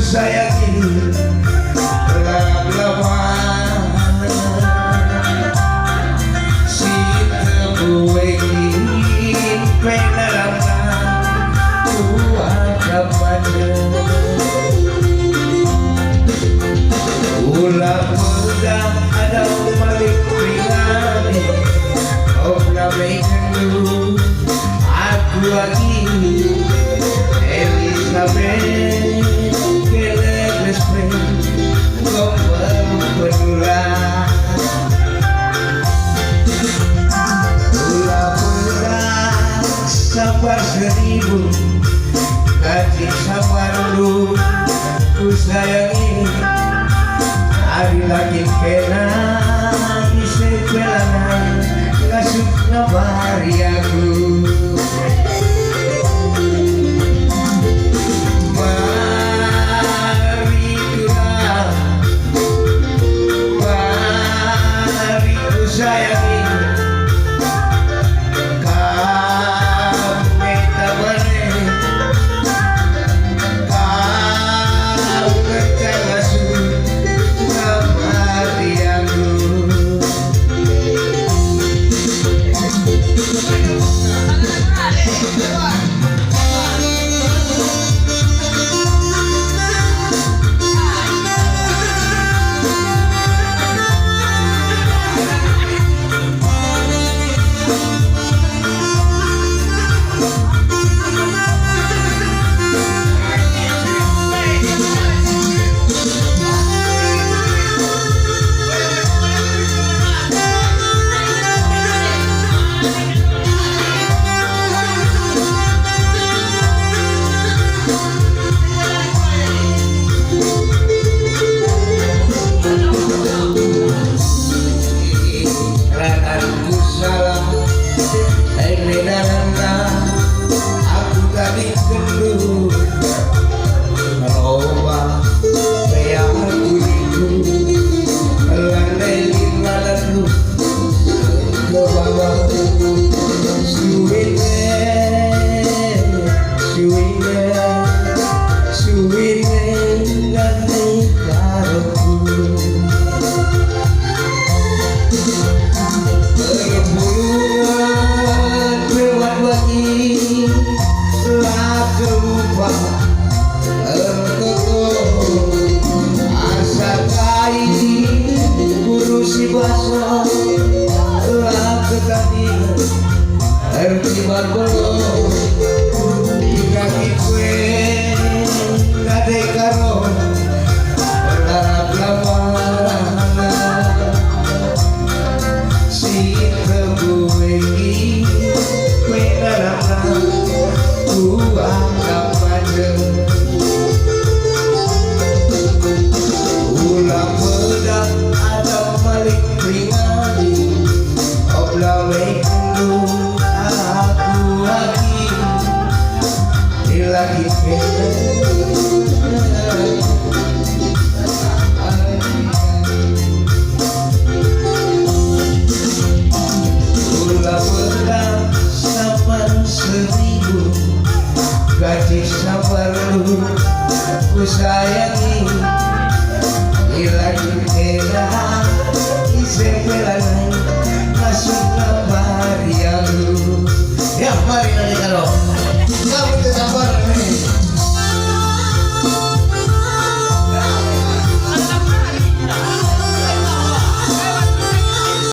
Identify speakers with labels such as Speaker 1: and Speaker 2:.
Speaker 1: Sayangi lama si tebuengin penalama kuat pada ulah pedang ada malik ringani namaikan dulu aku lagi Elizabeth sabar seribu gaji sabar lu ku sayangi hari lagi kena di sebelah ngasuk nabari aku karo si tebuengin penalama kuat pada ulah pedang ada malik ringani oblah wekendu aku lagi ulah pedang sabar seribu gaji sabar lu ku sayangi lagi kena isepelan masuk kabar ya lu ya mari nanti kalau kamu tetap